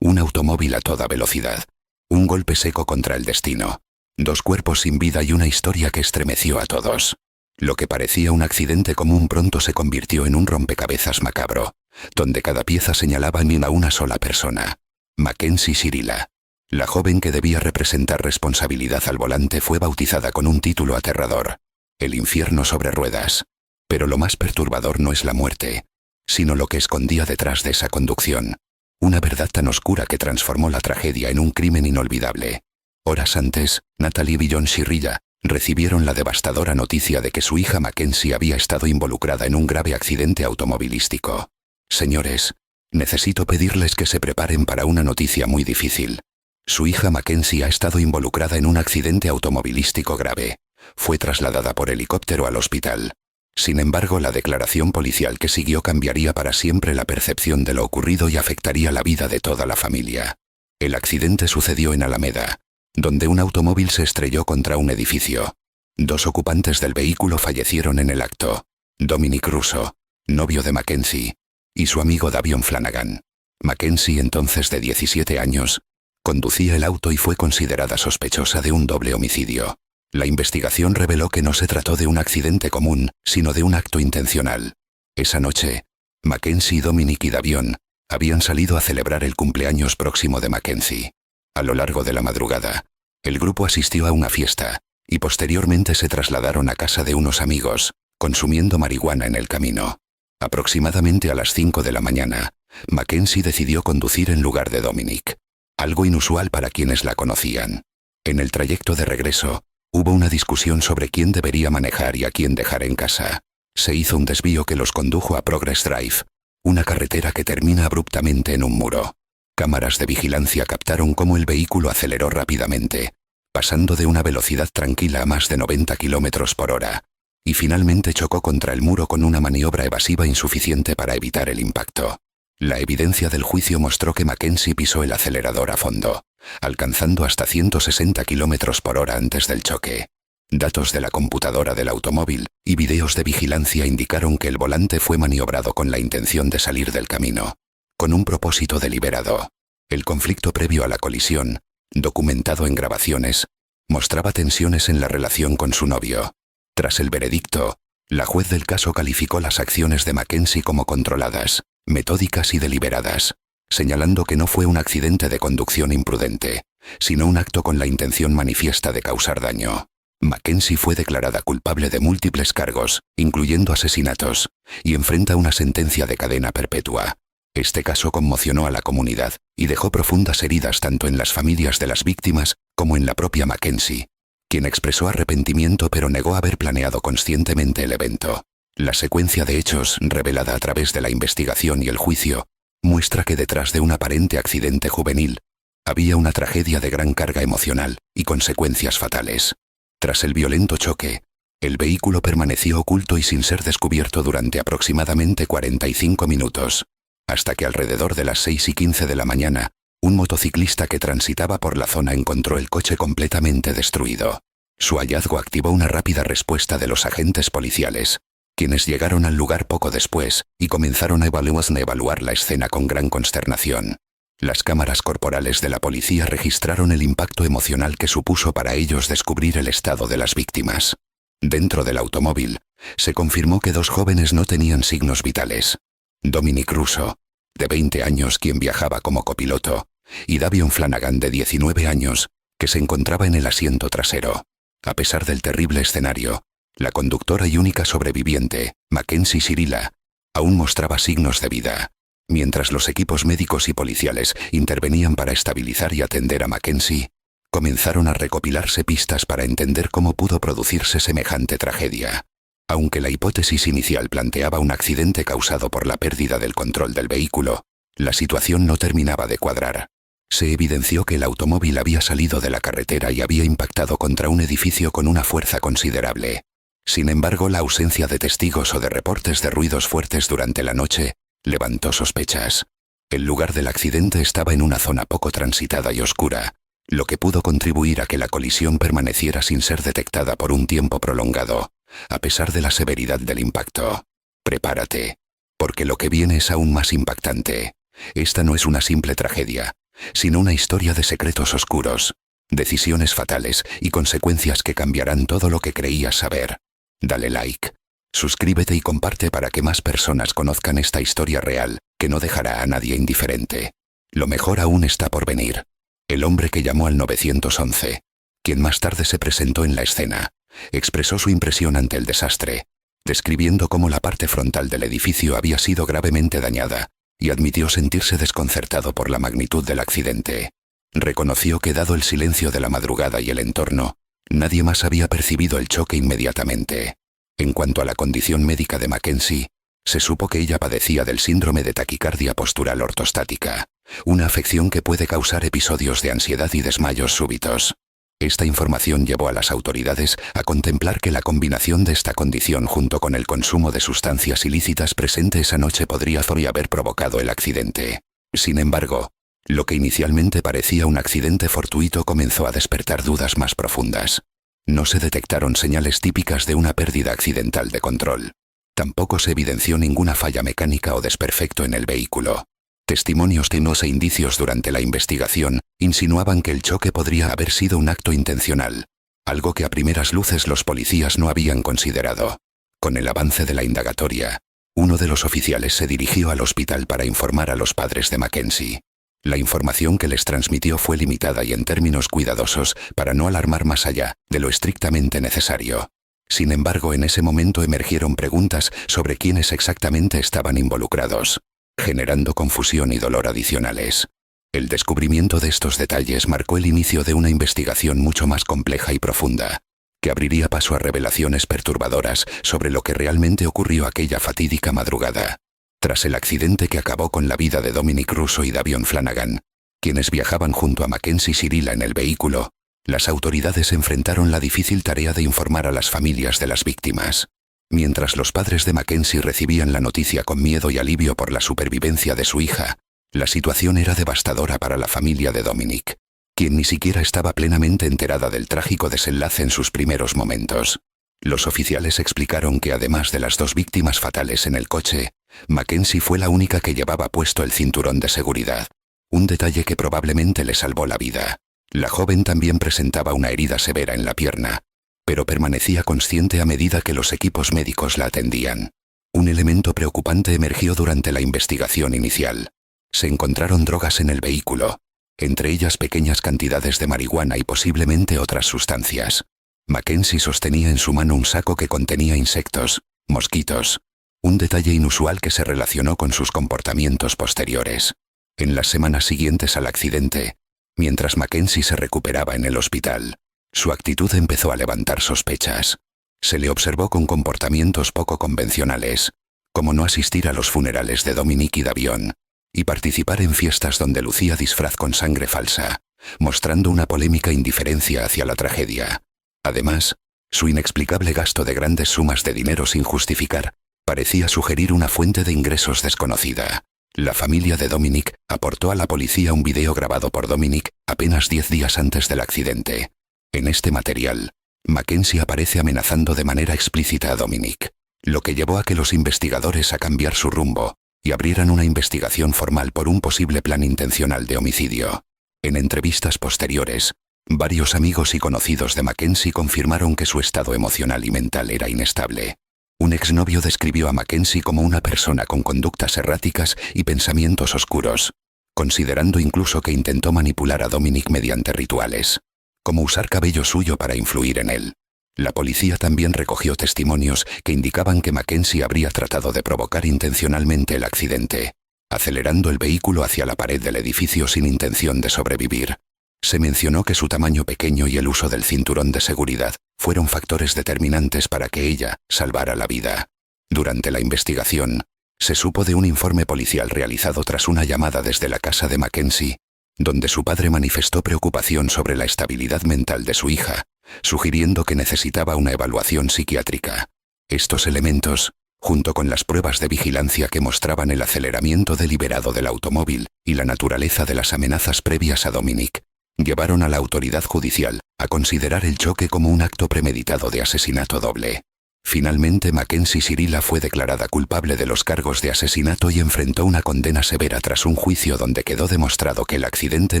Un automóvil a toda velocidad. Un golpe seco contra el destino. Dos cuerpos sin vida y una historia que estremeció a todos. Lo que parecía un accidente común pronto se convirtió en un rompecabezas macabro, donde cada pieza señalaba a una sola persona. Mackenzie Shirilla. La joven que debía representar responsabilidad al volante fue bautizada con un título aterrador: el infierno sobre ruedas. Pero lo más perturbador no es la muerte, sino lo que escondía detrás de esa conducción. Una verdad tan oscura que transformó la tragedia en un crimen inolvidable. Horas antes, Natalie y John Shirilla recibieron la devastadora noticia de que su hija Mackenzie había estado involucrada en un grave accidente automovilístico. Señores, necesito pedirles que se preparen para una noticia muy difícil. Su hija Mackenzie ha estado involucrada en un accidente automovilístico grave. Fue trasladada por helicóptero al hospital. Sin embargo, la declaración policial que siguió cambiaría para siempre la percepción de lo ocurrido y afectaría la vida de toda la familia. El accidente sucedió en Alameda, donde un automóvil se estrelló contra un edificio. Dos ocupantes del vehículo fallecieron en el acto: Dominic Russo, novio de Mackenzie, y su amigo Davion Flanagan. Mackenzie, entonces de 17 años, conducía el auto y fue considerada sospechosa de un doble homicidio. La investigación reveló que no se trató de un accidente común, sino de un acto intencional. Esa noche, Mackenzie, Dominic y Davion habían salido a celebrar el cumpleaños próximo de Mackenzie. A lo largo de la madrugada, el grupo asistió a una fiesta, y posteriormente se trasladaron a casa de unos amigos, consumiendo marihuana en el camino. Aproximadamente a las 5 de la mañana, Mackenzie decidió conducir en lugar de Dominic. Algo inusual para quienes la conocían. En el trayecto de regreso, hubo una discusión sobre quién debería manejar y a quién dejar en casa. Se hizo un desvío que los condujo a Progress Drive, una carretera que termina abruptamente en un muro. Cámaras de vigilancia captaron cómo el vehículo aceleró rápidamente, pasando de una velocidad tranquila a más de 90 km por hora, y finalmente chocó contra el muro con una maniobra evasiva insuficiente para evitar el impacto. La evidencia del juicio mostró que Mackenzie pisó el acelerador a fondo, alcanzando hasta 160 km por hora antes del choque. Datos de la computadora del automóvil y videos de vigilancia indicaron que el volante fue maniobrado con la intención de salir del camino, con un propósito deliberado. El conflicto previo a la colisión, documentado en grabaciones, mostraba tensiones en la relación con su novio. Tras el veredicto, la juez del caso calificó las acciones de Mackenzie como controladas, metódicas y deliberadas, señalando que no fue un accidente de conducción imprudente, sino un acto con la intención manifiesta de causar daño. Mackenzie fue declarada culpable de múltiples cargos, incluyendo asesinatos, y enfrenta una sentencia de cadena perpetua. Este caso conmocionó a la comunidad y dejó profundas heridas tanto en las familias de las víctimas como en la propia Mackenzie, quien expresó arrepentimiento pero negó haber planeado conscientemente el evento. La secuencia de hechos, revelada a través de la investigación y el juicio, muestra que detrás de un aparente accidente juvenil, había una tragedia de gran carga emocional y consecuencias fatales. Tras el violento choque, el vehículo permaneció oculto y sin ser descubierto durante aproximadamente 45 minutos, hasta que alrededor de las 6:15 de la mañana, un motociclista que transitaba por la zona encontró el coche completamente destruido. Su hallazgo activó una rápida respuesta de los agentes policiales, quienes llegaron al lugar poco después y comenzaron a evaluar la escena con gran consternación. Las cámaras corporales de la policía registraron el impacto emocional que supuso para ellos descubrir el estado de las víctimas. Dentro del automóvil, se confirmó que dos jóvenes no tenían signos vitales: Dominic Russo, de 20 años, quien viajaba como copiloto, y Davion Flanagan, de 19 años, que se encontraba en el asiento trasero. A pesar del terrible escenario, la conductora y única sobreviviente, Mackenzie Shirilla, aún mostraba signos de vida. Mientras los equipos médicos y policiales intervenían para estabilizar y atender a Mackenzie, comenzaron a recopilarse pistas para entender cómo pudo producirse semejante tragedia. Aunque la hipótesis inicial planteaba un accidente causado por la pérdida del control del vehículo, la situación no terminaba de cuadrar. Se evidenció que el automóvil había salido de la carretera y había impactado contra un edificio con una fuerza considerable. Sin embargo, la ausencia de testigos o de reportes de ruidos fuertes durante la noche levantó sospechas. El lugar del accidente estaba en una zona poco transitada y oscura, lo que pudo contribuir a que la colisión permaneciera sin ser detectada por un tiempo prolongado, a pesar de la severidad del impacto. Prepárate, porque lo que viene es aún más impactante. Esta no es una simple tragedia, sino una historia de secretos oscuros, decisiones fatales y consecuencias que cambiarán todo lo que creías saber. Dale like, suscríbete y comparte para que más personas conozcan esta historia real, que no dejará a nadie indiferente. Lo mejor aún está por venir. El hombre que llamó al 911, quien más tarde se presentó en la escena, expresó su impresión ante el desastre, describiendo cómo la parte frontal del edificio había sido gravemente dañada, y admitió sentirse desconcertado por la magnitud del accidente. Reconoció que dado el silencio de la madrugada y el entorno, nadie más había percibido el choque inmediatamente. En cuanto a la condición médica de Mackenzie, se supo que ella padecía del síndrome de taquicardia postural ortostática, una afección que puede causar episodios de ansiedad y desmayos súbitos. Esta información llevó a las autoridades a contemplar que la combinación de esta condición junto con el consumo de sustancias ilícitas presente esa noche podría haber provocado el accidente. Sin embargo, lo que inicialmente parecía un accidente fortuito comenzó a despertar dudas más profundas. No se detectaron señales típicas de una pérdida accidental de control. Tampoco se evidenció ninguna falla mecánica o desperfecto en el vehículo. Testimonios tenues e indicios durante la investigación insinuaban que el choque podría haber sido un acto intencional, algo que a primeras luces los policías no habían considerado. Con el avance de la indagatoria, uno de los oficiales se dirigió al hospital para informar a los padres de Mackenzie. La información que les transmitió fue limitada y en términos cuidadosos para no alarmar más allá de lo estrictamente necesario. Sin embargo, en ese momento emergieron preguntas sobre quiénes exactamente estaban involucrados, generando confusión y dolor adicionales. El descubrimiento de estos detalles marcó el inicio de una investigación mucho más compleja y profunda, que abriría paso a revelaciones perturbadoras sobre lo que realmente ocurrió aquella fatídica madrugada. Tras el accidente que acabó con la vida de Dominic Russo y Davion Flanagan, quienes viajaban junto a Mackenzie Cyrilla en el vehículo, las autoridades enfrentaron la difícil tarea de informar a las familias de las víctimas. Mientras los padres de Mackenzie recibían la noticia con miedo y alivio por la supervivencia de su hija, la situación era devastadora para la familia de Dominic, quien ni siquiera estaba plenamente enterada del trágico desenlace en sus primeros momentos. Los oficiales explicaron que además de las dos víctimas fatales en el coche, Mackenzie fue la única que llevaba puesto el cinturón de seguridad, un detalle que probablemente le salvó la vida. La joven también presentaba una herida severa en la pierna, pero permanecía consciente a medida que los equipos médicos la atendían. Un elemento preocupante emergió durante la investigación inicial. Se encontraron drogas en el vehículo, entre ellas pequeñas cantidades de marihuana y posiblemente otras sustancias. Mackenzie sostenía en su mano un saco que contenía insectos, mosquitos, un detalle inusual que se relacionó con sus comportamientos posteriores. En las semanas siguientes al accidente, mientras Mackenzie se recuperaba en el hospital, su actitud empezó a levantar sospechas. Se le observó con comportamientos poco convencionales, como no asistir a los funerales de Dominic y Davion, y participar en fiestas donde lucía disfraz con sangre falsa, mostrando una polémica indiferencia hacia la tragedia. Además, su inexplicable gasto de grandes sumas de dinero sin justificar parecía sugerir una fuente de ingresos desconocida. La familia de Dominic aportó a la policía un video grabado por Dominic apenas 10 días antes del accidente. En este material, Mackenzie aparece amenazando de manera explícita a Dominic, lo que llevó a que los investigadores a cambiar su rumbo y abrieran una investigación formal por un posible plan intencional de homicidio. En entrevistas posteriores, varios amigos y conocidos de Mackenzie confirmaron que su estado emocional y mental era inestable. Un exnovio describió a Mackenzie como una persona con conductas erráticas y pensamientos oscuros, considerando incluso que intentó manipular a Dominic mediante rituales, como usar cabello suyo para influir en él. La policía también recogió testimonios que indicaban que Mackenzie habría tratado de provocar intencionalmente el accidente, acelerando el vehículo hacia la pared del edificio sin intención de sobrevivir. Se mencionó que su tamaño pequeño y el uso del cinturón de seguridad fueron factores determinantes para que ella salvara la vida. Durante la investigación, se supo de un informe policial realizado tras una llamada desde la casa de Mackenzie, donde su padre manifestó preocupación sobre la estabilidad mental de su hija, sugiriendo que necesitaba una evaluación psiquiátrica. Estos elementos, junto con las pruebas de vigilancia que mostraban el aceleramiento deliberado del automóvil y la naturaleza de las amenazas previas a Dominic, llevaron a la autoridad judicial a considerar el choque como un acto premeditado de asesinato doble. Finalmente Mackenzie Sirila fue declarada culpable de los cargos de asesinato y enfrentó una condena severa tras un juicio donde quedó demostrado que el accidente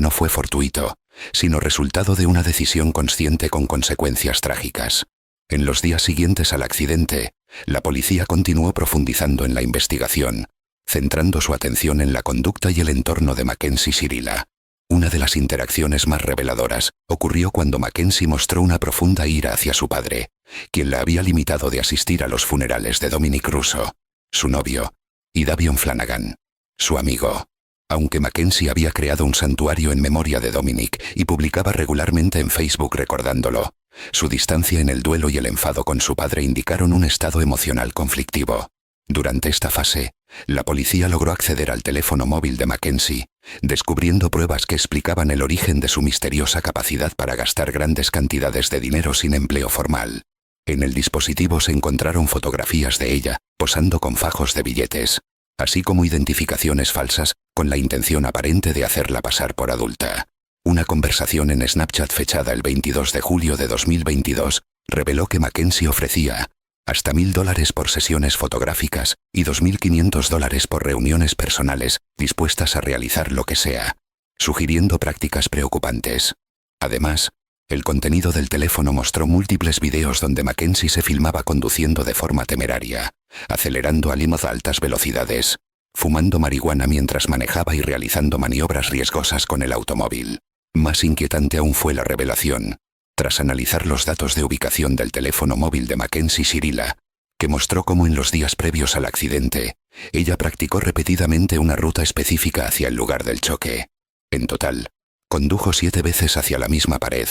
no fue fortuito, sino resultado de una decisión consciente con consecuencias trágicas. En los días siguientes al accidente, la policía continuó profundizando en la investigación, centrando su atención en la conducta y el entorno de Mackenzie Sirila. Una de las interacciones más reveladoras ocurrió cuando Mackenzie mostró una profunda ira hacia su padre, quien la había limitado de asistir a los funerales de Dominic Russo, su novio, y Davion Flanagan, su amigo. Aunque Mackenzie había creado un santuario en memoria de Dominic y publicaba regularmente en Facebook recordándolo, su distancia en el duelo y el enfado con su padre indicaron un estado emocional conflictivo. Durante esta fase, la policía logró acceder al teléfono móvil de Mackenzie, descubriendo pruebas que explicaban el origen de su misteriosa capacidad para gastar grandes cantidades de dinero sin empleo formal. En el dispositivo se encontraron fotografías de ella, posando con fajos de billetes, así como identificaciones falsas, con la intención aparente de hacerla pasar por adulta. Una conversación en Snapchat fechada el 22 de julio de 2022 reveló que Mackenzie ofrecía hasta $1.000 por sesiones fotográficas y $2.500 por reuniones personales, dispuestas a realizar lo que sea, sugiriendo prácticas preocupantes. Además, el contenido del teléfono mostró múltiples videos donde Mackenzie se filmaba conduciendo de forma temeraria, acelerando a Limoth a altas velocidades, fumando marihuana mientras manejaba y realizando maniobras riesgosas con el automóvil. Más inquietante aún fue la revelación, tras analizar los datos de ubicación del teléfono móvil de Mackenzie Sirila, que mostró cómo en los días previos al accidente, ella practicó repetidamente una ruta específica hacia el lugar del choque. En total, condujo 7 veces hacia la misma pared,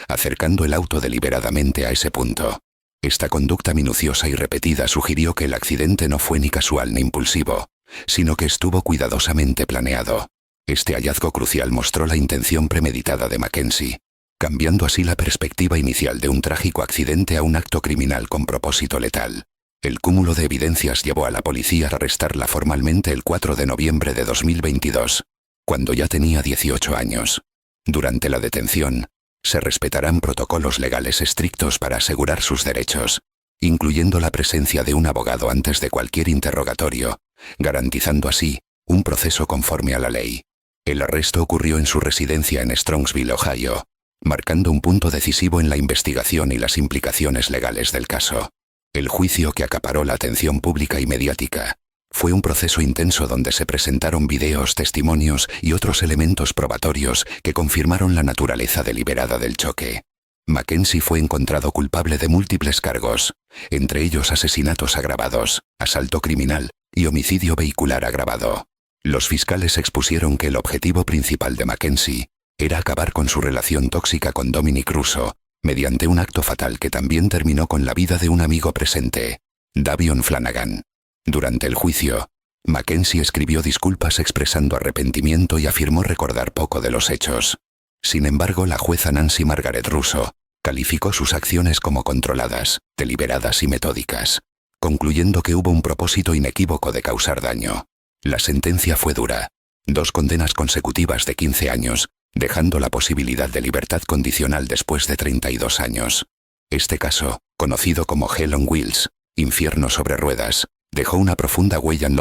acercando el auto deliberadamente a ese punto. Esta conducta minuciosa y repetida sugirió que el accidente no fue ni casual ni impulsivo, sino que estuvo cuidadosamente planeado. Este hallazgo crucial mostró la intención premeditada de Mackenzie, cambiando así la perspectiva inicial de un trágico accidente a un acto criminal con propósito letal. El cúmulo de evidencias llevó a la policía a arrestarla formalmente el 4 de noviembre de 2022, cuando ya tenía 18 años. Durante la detención, se respetarán protocolos legales estrictos para asegurar sus derechos, incluyendo la presencia de un abogado antes de cualquier interrogatorio, garantizando así un proceso conforme a la ley. El arresto ocurrió en su residencia en Strongsville, Ohio, marcando un punto decisivo en la investigación y las implicaciones legales del caso. El juicio, que acaparó la atención pública y mediática, fue un proceso intenso donde se presentaron videos, testimonios y otros elementos probatorios que confirmaron la naturaleza deliberada del choque. Mackenzie fue encontrado culpable de múltiples cargos, entre ellos asesinatos agravados, asalto criminal y homicidio vehicular agravado. Los fiscales expusieron que el objetivo principal de Mackenzie era acabar con su relación tóxica con Dominic Russo, mediante un acto fatal que también terminó con la vida de un amigo presente, Davion Flanagan. Durante el juicio, Mackenzie escribió disculpas expresando arrepentimiento y afirmó recordar poco de los hechos. Sin embargo, la jueza Nancy Margaret Russo calificó sus acciones como controladas, deliberadas y metódicas, concluyendo que hubo un propósito inequívoco de causar daño. La sentencia fue dura: 2 condenas consecutivas de 15 años, dejando la posibilidad de libertad condicional después de 32 años. Este caso, conocido como Hell on Wheels, infierno sobre ruedas, dejó una profunda huella en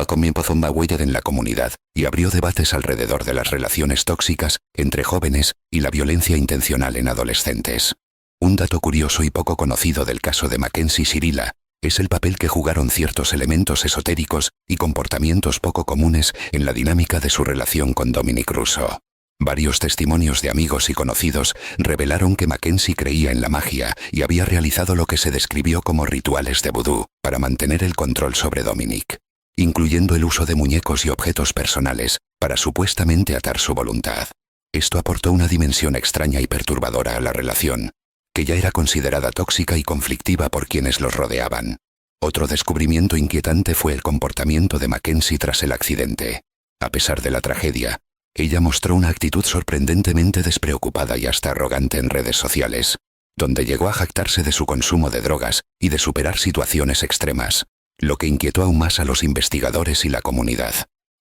la comunidad y abrió debates alrededor de las relaciones tóxicas entre jóvenes y la violencia intencional en adolescentes. Un dato curioso y poco conocido del caso de Mackenzie Sirila es el papel que jugaron ciertos elementos esotéricos y comportamientos poco comunes en la dinámica de su relación con Dominic Russo. Varios testimonios de amigos y conocidos revelaron que Mackenzie creía en la magia y había realizado lo que se describió como rituales de vudú para mantener el control sobre Dominic, incluyendo el uso de muñecos y objetos personales para supuestamente atar su voluntad. Esto aportó una dimensión extraña y perturbadora a la relación, que ya era considerada tóxica y conflictiva por quienes los rodeaban. Otro descubrimiento inquietante fue el comportamiento de Mackenzie tras el accidente. A pesar de la tragedia, ella mostró una actitud sorprendentemente despreocupada y hasta arrogante en redes sociales, donde llegó a jactarse de su consumo de drogas y de superar situaciones extremas, lo que inquietó aún más a los investigadores y la comunidad.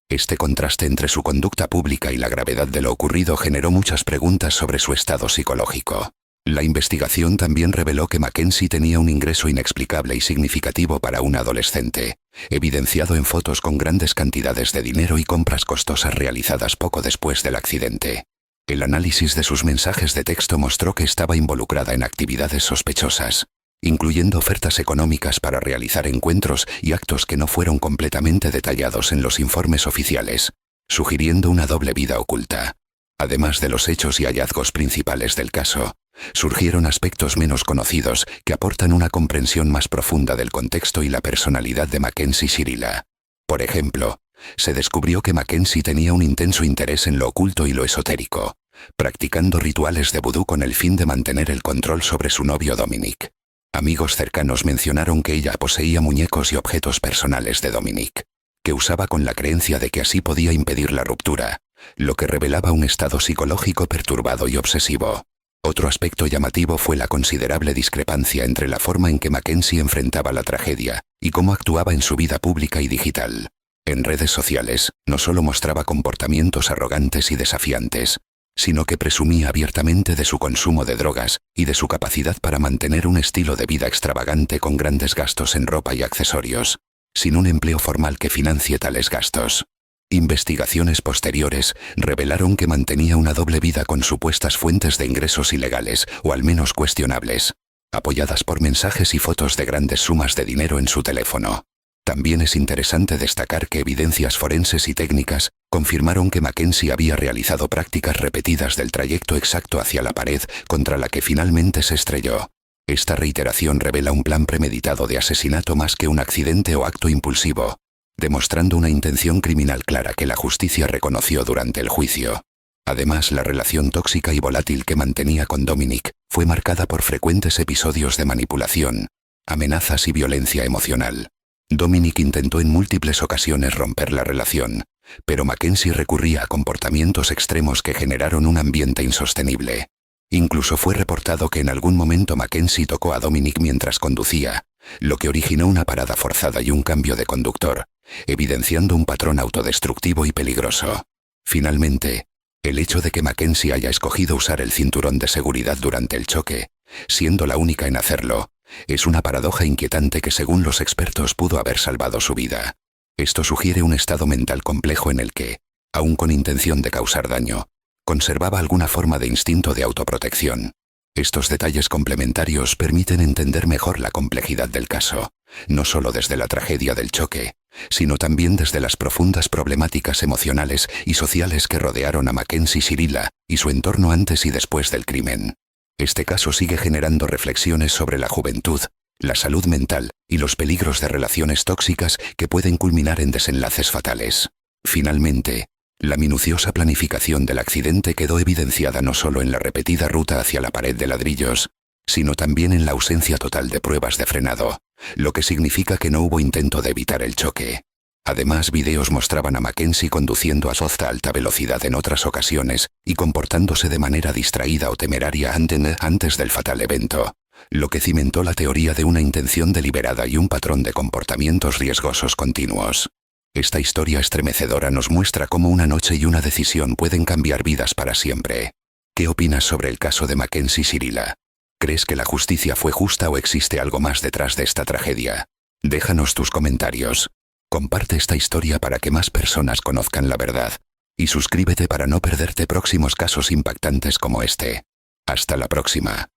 Este contraste entre su conducta pública y la gravedad de lo ocurrido generó muchas preguntas sobre su estado psicológico. La investigación también reveló que Mackenzie tenía un ingreso inexplicable y significativo para un adolescente, evidenciado en fotos con grandes cantidades de dinero y compras costosas realizadas poco después del accidente. El análisis de sus mensajes de texto mostró que estaba involucrada en actividades sospechosas, incluyendo ofertas económicas para realizar encuentros y actos que no fueron completamente detallados en los informes oficiales, sugiriendo una doble vida oculta. Además de los hechos y hallazgos principales del caso, surgieron aspectos menos conocidos que aportan una comprensión más profunda del contexto y la personalidad de Mackenzie Shirilla. Por ejemplo, se descubrió que Mackenzie tenía un intenso interés en lo oculto y lo esotérico, practicando rituales de vudú con el fin de mantener el control sobre su novio Dominic. Amigos cercanos mencionaron que ella poseía muñecos y objetos personales de Dominic, que usaba con la creencia de que así podía impedir la ruptura, lo que revelaba un estado psicológico perturbado y obsesivo. Otro aspecto llamativo fue la considerable discrepancia entre la forma en que Mackenzie enfrentaba la tragedia y cómo actuaba en su vida pública y digital. En redes sociales, no solo mostraba comportamientos arrogantes y desafiantes, sino que presumía abiertamente de su consumo de drogas y de su capacidad para mantener un estilo de vida extravagante con grandes gastos en ropa y accesorios, sin un empleo formal que financie tales gastos. Investigaciones posteriores revelaron que mantenía una doble vida con supuestas fuentes de ingresos ilegales o al menos cuestionables, apoyadas por mensajes y fotos de grandes sumas de dinero en su teléfono. También es interesante destacar que evidencias forenses y técnicas confirmaron que Mackenzie había realizado prácticas repetidas del trayecto exacto hacia la pared contra la que finalmente se estrelló. Esta reiteración revela un plan premeditado de asesinato más que un accidente o acto impulsivo, demostrando una intención criminal clara que la justicia reconoció durante el juicio. Además, la relación tóxica y volátil que mantenía con Dominic fue marcada por frecuentes episodios de manipulación, amenazas y violencia emocional. Dominic intentó en múltiples ocasiones romper la relación, pero Mackenzie recurría a comportamientos extremos que generaron un ambiente insostenible. Incluso fue reportado que en algún momento Mackenzie tocó a Dominic mientras conducía, lo que originó una parada forzada y un cambio de conductor, evidenciando un patrón autodestructivo y peligroso. Finalmente, el hecho de que Mackenzie haya escogido usar el cinturón de seguridad durante el choque, siendo la única en hacerlo, es una paradoja inquietante que según los expertos pudo haber salvado su vida. Esto sugiere un estado mental complejo en el que, aun con intención de causar daño, conservaba alguna forma de instinto de autoprotección. Estos detalles complementarios permiten entender mejor la complejidad del caso, no solo desde la tragedia del choque, sino también desde las profundas problemáticas emocionales y sociales que rodearon a Mackenzie Shirilla y su entorno antes y después del crimen. Este caso sigue generando reflexiones sobre la juventud, la salud mental y los peligros de relaciones tóxicas que pueden culminar en desenlaces fatales. Finalmente, la minuciosa planificación del accidente quedó evidenciada no solo en la repetida ruta hacia la pared de ladrillos, sino también en la ausencia total de pruebas de frenado, lo que significa que no hubo intento de evitar el choque. Además, videos mostraban a Mackenzie conduciendo a alta velocidad en otras ocasiones y comportándose de manera distraída o temeraria antes del fatal evento, lo que cimentó la teoría de una intención deliberada y un patrón de comportamientos riesgosos continuos. Esta historia estremecedora nos muestra cómo una noche y una decisión pueden cambiar vidas para siempre. ¿Qué opinas sobre el caso de Mackenzie Shirilla? ¿Crees que la justicia fue justa o existe algo más detrás de esta tragedia? Déjanos tus comentarios. Comparte esta historia para que más personas conozcan la verdad. Y suscríbete para no perderte próximos casos impactantes como este. Hasta la próxima.